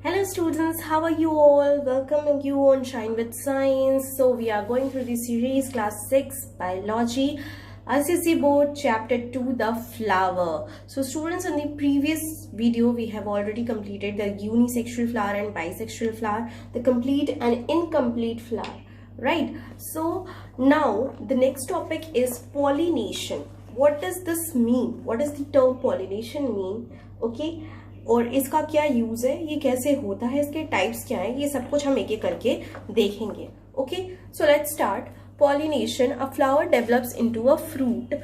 Hello students, how are you all? Welcoming you on Shine with Science. So we are going through the series class 6 biology ICSE board chapter 2 the flower. So students, in the previous video we have already completed the unisexual flower and bisexual flower, the complete and incomplete flower, right? So now the next topic is pollination. What does this mean? What does the term pollination mean? Okay, और इसका क्या use है, ये कैसे होता है, इसके types क्या हैं, ये सब कुछ हम एक एक करके देखेंगे. Okay, so let's start. Pollination. A flower develops into a fruit.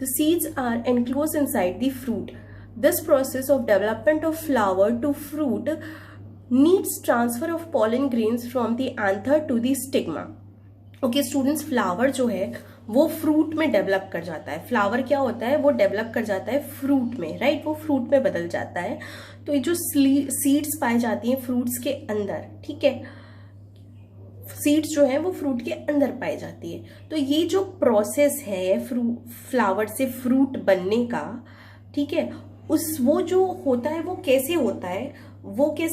The seeds are enclosed inside the fruit. This process of development of flower to fruit needs transfer of pollen grains from the anther to the stigma. Okay students, flower जो है वो fruit में develop कर जाता है. Flower क्या होता है, वो डेवलप कर जाता है फ्रूट में, राइट? वो फ्रूट में बदल जाता है. तो ये जो सीड्स पाई जाती हैं फ्रूट्स के अंदर, ठीक है, सीड्स जो है वो फ्रूट के अंदर पाई जाती है. तो ये जो प्रोसेस है फ्लावर से फ्रूट बनने का, ठीक है, वो जो होता है वो कैसे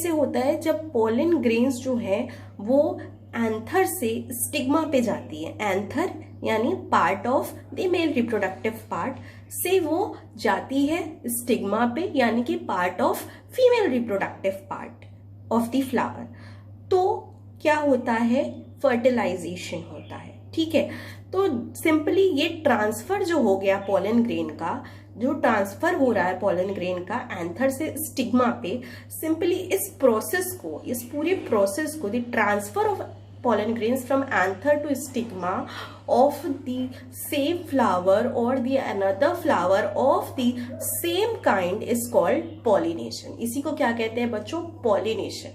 होता है, जब पोलन ग्रेन्स जो है वो एंथर से स्टिग्मा पे जाती है. एंथर यानी part of the male reproductive part से वो जाती है स्टिग्मा पे, यानी कि part of female reproductive part of the flower. तो क्या होता है, फर्टिलाइजेशन होता है. ठीक है, तो सिंपली ये ट्रांसफर जो हो गया पोलन ग्रेन का, जो ट्रांसफर हो रहा है पोलन ग्रेन का एंथर से स्टिग्मा पे, सिंपली इस पूरे प्रोसेस को the transfer of pollen grains from anther to stigma of the same flower or the another flower of the same kind is called pollination. इसी को क्या कहते हैं बच्चों, pollination.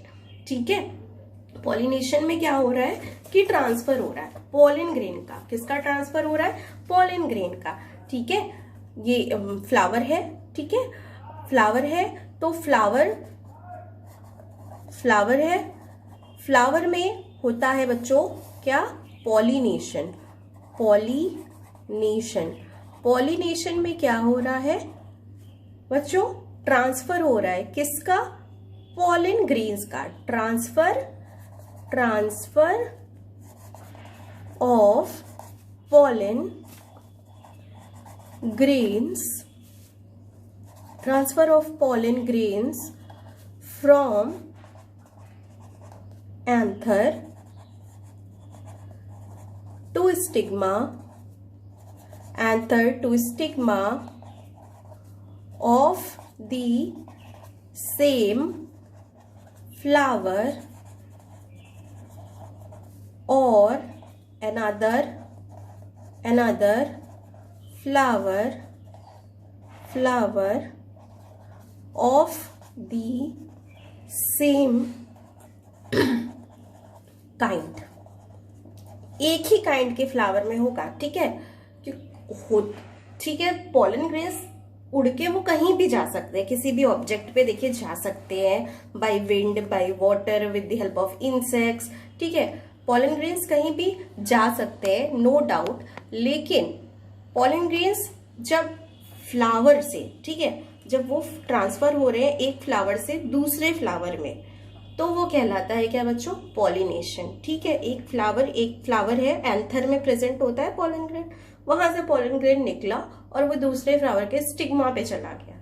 ठीक है, pollination में क्या हो रहा है कि ट्रांसफर हो रहा है pollen grain का. किसका ट्रांसफर हो रहा है, pollen grain का. ठीक है, ये फ्लावर है, ठीक है, फ्लावर है. तो फ्लावर में होता है बच्चों क्या, पॉलिनेशन. पॉलिनेशन में क्या हो रहा है बच्चों, ट्रांसफर हो रहा है किसका, पोलन ग्रेन्स का. Transfer of pollen grains from anther to stigma of the same flower or another flower of the same kind. एक ही काइंड के फ्लावर में होगा. ठीक है, ठीक है, पोलन ग्रेन्स उड़ के वो कहीं भी जा सकते हैं, किसी भी ऑब्जेक्ट पे देखिए जा सकते हैं, by wind, by water, with the help of insects. ठीक है, पोलन ग्रेन्स कहीं भी जा सकते हैं, नो डाउट. लेकिन पोलन ग्रेन्स जब फ्लावर से, ठीक है, जब वो ट्रांसफर हो रहे हैं एक फ्लावर से दूसरे फ्लावर में, तो वो कहलाता है क्या बच्चों, पॉलिनेशन. ठीक है, एक फ्लावर है, एंथर में प्रेजेंट होता है पोलन ग्रेन, वहां से पोलन ग्रेन निकला और वो दूसरे फ्लावर के स्टिग्मा पे चला गया,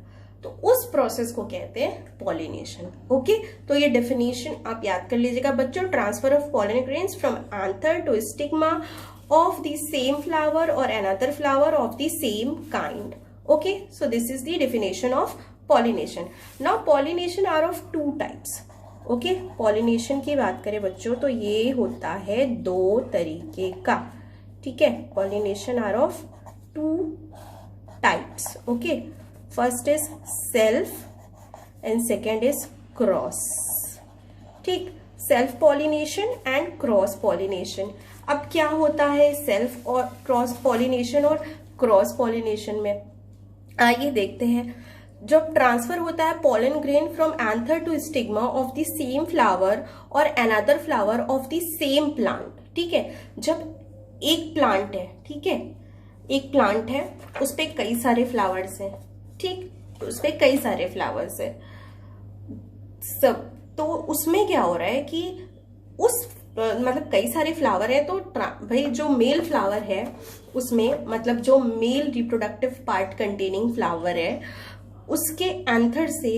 तो उस प्रोसेस को कहते हैं पॉलिनेशन. ओके, तो ये डेफिनेशन आप याद कर लीजिएगा बच्चों. Transfer of pollen grains from anther to stigma of the same flower और another flower of the same kind. Okay, so this is the definition of pollination. Now pollination are of two types. Okay, pollination की बात करें बच्चों तो ये होता है दो तरीके का. ठीक है, pollination are of two types. Okay, first is self and second is cross. ठीक, self pollination and cross pollination. अब क्या होता है सेल्फ और क्रॉस पॉलिनेशन और क्रॉस पॉलिनेशन में, आइए देखते हैं. जब ट्रांसफर होता है pollen grain from anther to stigma of the same flower और another flower of the same plant. ठीक है, जब एक प्लांट है, ठीक है, एक प्लांट है, उस पे कई सारे फ्लावर्स हैं. ठीक, उस पे कई सारे फ्लावर्स हैं, सब तो उसमें क्या हो रहा है कि उस मतलब कई सारे फ्लावर है, तो भाई जो मेल फ्लावर है उसमें, मतलब जो male reproductive part containing flower है, उसके एंथर से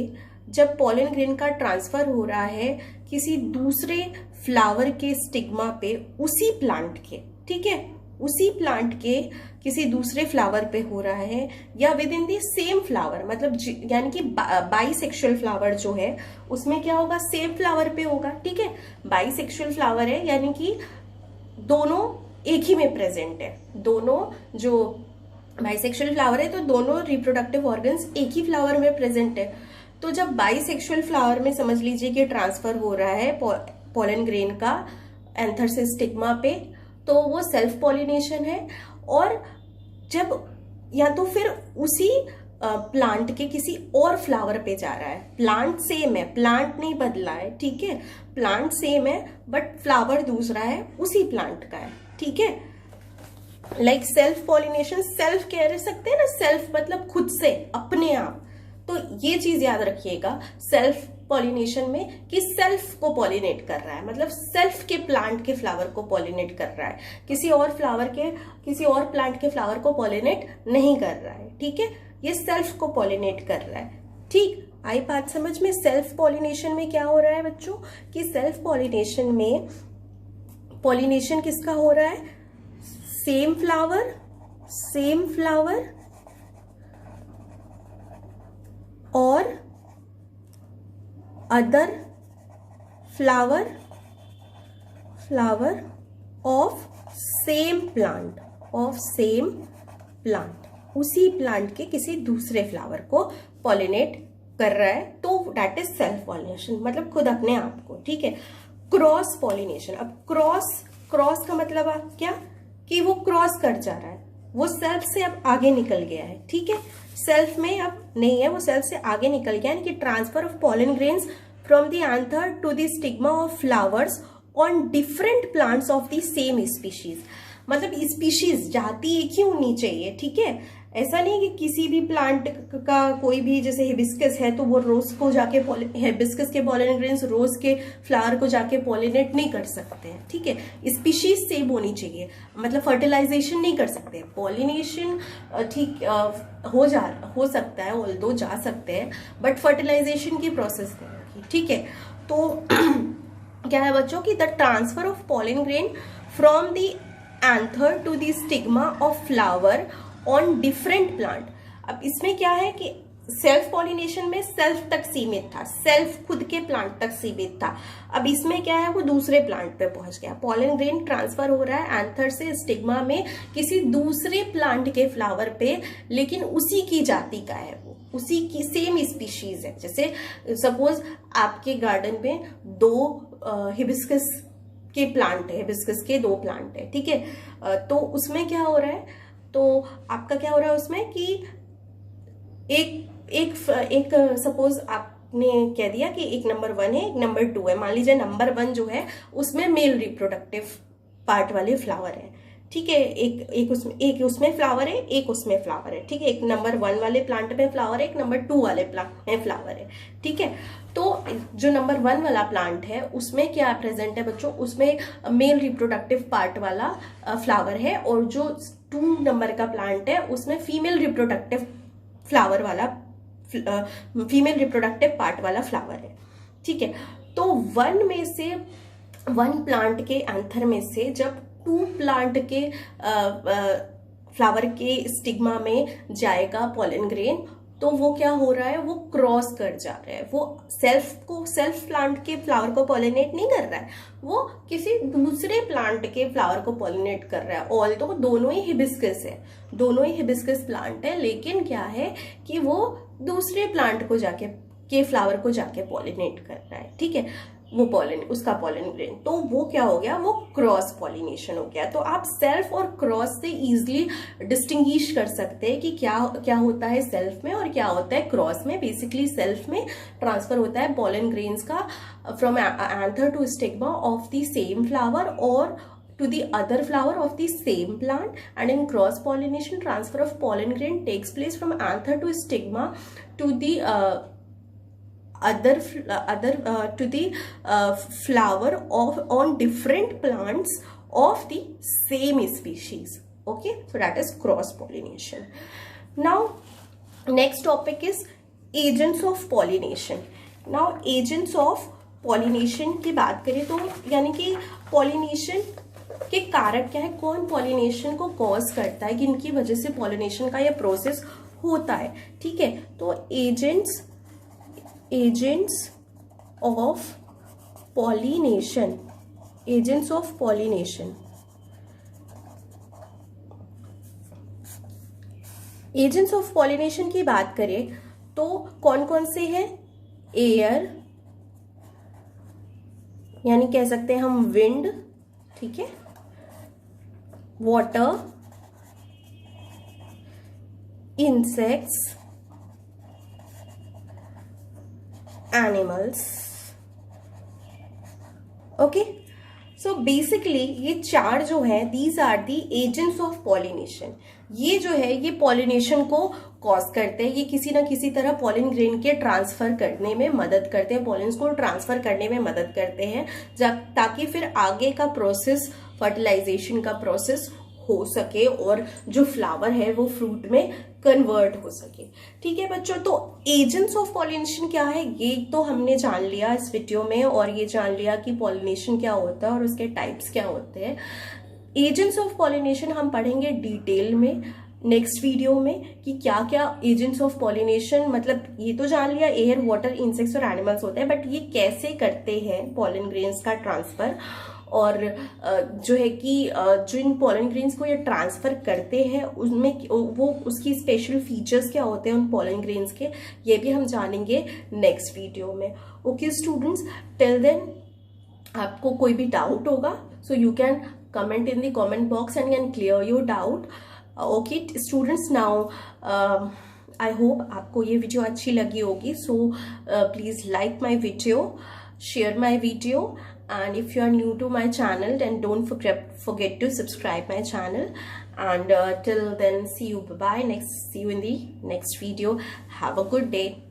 जब पॉलन ग्रेन का ट्रांसफर हो रहा है किसी दूसरे फ्लावर के स्टिग्मा पे, उसी प्लांट के, ठीक है, उसी प्लांट के किसी दूसरे फ्लावर पे हो रहा है, या with in the same flower, मतलब यानी कि बाइसेक्सुअल फ्लावर जो है उसमें क्या होगा, सेम फ्लावर पे होगा, ठीक है। बाइसेक्सुअल फ्लावर है यानी कि दोनों एक ही में प्रेजेंट है, दोनों जो बाइसेक्सुअल फ्लावर है तो दोनों रिप्रोडक्टिव ऑर्गन्स एक ही फ्लावर में प्रेजेंट है। तो जब बाइसेक्सुअल फ्लावर में समझ लीजिए कि ट्रांसफर हो रहा है पॉलन ग्रेन का एंथर से स्टिग्मा पे, तो वो सेल्फ पॉलिनेशन है। और जब या तो फिर उसी प्लांट के किसी और फ्लावर पे जा रहा है, प्लांट सेम है, प्लांट नहीं बदला है, ठीक है, प्लांट सेम है बट फ्लावर दूसरा है, उसी प्लांट का है, ठीक है। लाइक सेल्फ पॉलिनेशन, सेल्फ कह सकते हैं ना, सेल्फ मतलब खुद से, अपने आप। तो ये चीज याद रखिएगा सेल्फ पॉलिनेशन में कि सेल्फ को पॉलिनेट कर रहा है, मतलब सेल्फ के प्लांट के फ्लावर को पॉलिनेट कर रहा है, किसी और प्लांट के फ्लावर को पॉलिनेट नहीं कर रहा है, ठीक है। ये सेल्फ को पॉलिनेट कर रहा है, ठीक। आई बात समझ में? सेल्फ पॉलिनेशन में क्या हो रहा है बच्चों कि सेल्फ पॉलिनेशन में पॉलिनेशन किसका हो रहा है, सेम फ्लावर और other flower of same plant, उसी प्लांट के किसी दूसरे फ्लावर को पॉलिनेट कर रहा है, तो दैट इज सेल्फ पॉलिनेशन, मतलब खुद अपने आप को, ठीक है। क्रॉस पॉलिनेशन, अब क्रॉस का मतलब क्या कि वो क्रॉस कर जा रहा है, वो सेल्फ से अब आगे निकल गया है, ठीक है, सेल्फ में अब नहीं है, वो सेल्फ से आगे निकल गया, यानी कि transfer of pollen grains from the anther to the stigma of flowers on different plants of the same species. मतलब स्पीशीज, जाति एक ही होनी चाहिए, ठीक है। ऐसा नहीं कि किसी भी प्लांट का कोई भी, जैसे हिबिस्कस है तो वो रोज को जाके हिबिस्कस के पॉलन ग्रेन्स रोज के फ्लावर को जाके पॉलिनेट नहीं कर सकते हैं, ठीक है। स्पीशीज सेम होनी चाहिए, मतलब फर्टिलाइजेशन नहीं कर सकते, पॉलिनेशन ठीक हो सकता है, ऑल्दो जा सकते हैं, बट फर्टिलाइजेशन की प्रोसेस नहीं होगी, ठीक है। तो क्या है बच्चों की the transfer of pollen grain from the anther to the stigma of flower on different plant. अब इसमें क्या है कि सेल्फ पॉलिनेशन में सेल्फ तक सीमित था, सेल्फ खुद के प्लांट तक सीमित था, अब इसमें क्या है वो दूसरे प्लांट पे पहुंच गया। पॉलन ग्रेन ट्रांसफर हो रहा है एंथर से स्टिग्मा में किसी दूसरे प्लांट के फ्लावर पे, लेकिन उसी की जाति का है, वो उसी की सेम स्पीशीज है। जैसे सपोज आपके गार्डन में दो हिबिस्कस के प्लांट है, हिबिस्कस के दो प्लांट है, ठीक है। तो उसमें क्या हो रहा है, तो आपका क्या हो रहा है उसमें कि एक सपोज आपने कह दिया कि एक नंबर 1 है, एक नंबर 2 है। मान लीजिए नंबर 1 जो है उसमें मेल रिप्रोडक्टिव पार्ट वाले फ्लावर है, ठीक है, एक उसमें फ्लावर है, एक उसमें फ्लावर है, ठीक है। एक नंबर 1 वाले प्लांट में फ्लावर है, एक नंबर 2 वाले प्लांट में फ्लावर है, ठीक है। तो जो नंबर 1 वाला प्लांट है उसमें क्या प्रेजेंट है बच्चों, उसमें मेल रिप्रोडक्टिव पार्ट वाला फ्लावर है, और जो 2 नंबर का प्लांट है उसमें फीमेल रिप्रोडक्टिव पार्ट वाला फ्लावर है, ठीक है। तो 1 प्लांट के एंथर में से जब 2 प्लांट के फ्लावर के स्टिग्मा में जाएगा पॉलन ग्रेन, तो वो क्या हो रहा है, वो क्रॉस कर जा रहा है, वो सेल्फ प्लांट के फ्लावर को पॉलिनेट नहीं कर रहा है, वो किसी दूसरे प्लांट के फ्लावर को पॉलिनेट कर रहा है। ऑल तो दोनों ही हिबिस्कस है, दोनों ही हिबिस्कस प्लांट है, लेकिन क्या है कि वो दूसरे प्लांट को जाके के फ्लावर को जाके पॉलिनेट कर रहा है, ठीक है, वो उसका पॉलन ग्रेन। तो वो क्या हो गया, वो क्रॉस पॉलिनेशन हो गया। तो आप सेल्फ और क्रॉस से इजीली डिस्टिंग्विश कर सकते हैं कि क्या होता है सेल्फ में और क्या होता है क्रॉस में। बेसिकली सेल्फ में ट्रांसफर होता है पॉलन ग्रेन्स का from anther to stigma of the same flower और to the other flower of the same plant, and in cross pollination transfer of pollen grain takes place from anther to stigma to the flower of on different plants of the same species. Okay, so that is cross pollination. Now next topic is agents of pollination. Now agents of pollination की बात करें तो यानी कि pollination के कारक क्या है, कौन पॉलिनेशन को कॉज करता है, किनकी वजह से पॉलिनेशन का ये प्रोसेस होता है. ठीक है, तो agents of pollination, agents of pollination, agents of pollination की बात करें तो कौन कौन से हैं. एयर यानी कह सकते हैं हम विंड, ठीक है, water, insects, animals. Okay, so basically ये चार जो है these are the agents of pollination. ये जो है ये पॉलिनेशन को कॉज करते हैं, ये किसी ना किसी तरह पॉलिन ग्रेन के ट्रांसफर करने में मदद करते हैं, पॉलिन्स को ट्रांसफर करने में मदद करते हैं, ताकि फिर आगे का प्रोसेस, फर्टिलाइजेशन का प्रोसेस हो सके और जो फ्लावर है वो फ्रूट में कन्वर्ट हो सके. ठीक है बच्चों, तो एजेंट्स ऑफ पॉलिनेशन क्या है ये तो हमने जान लिया इस वीडियो में, और ये जान लिया कि पॉलिनेशन क्या होता है और उसके टाइप्स क्या होते हैं. एजेंट्स ऑफ पॉलिनेशन हम पढ़ेंगे डिटेल में नेक्स्ट वीडियो में कि क्या क्या एजेंट्स ऑफ पॉलिनेशन, मतलब ये तो जान लिया एयर, वाटर, इंसेक्ट्स और एनिमल्स होते हैं, बट ये कैसे करते हैं पॉलन ग्रेन्स का ट्रांसफर, और जो है कि जो इन पॉलन ग्रेन्स को ये ट्रांसफर करते हैं उसमें वो उसकी स्पेशल फीचर्स क्या होते हैं उन पॉलन ग्रेन्स के, ये भी हम जानेंगे नेक्स्ट वीडियो में. ओके स्टूडेंट्स, टिल देन आपको कोई भी डाउट होगा so you can comment in the comment box and can clear your doubt. Okay students, now I hope आपको ये वीडियो अच्छी लगी होगी. So please like my video, share my video, and if you are new to my channel then don't forget to subscribe my channel. And till then, see you, bye bye, see you in the next video. Have a good day.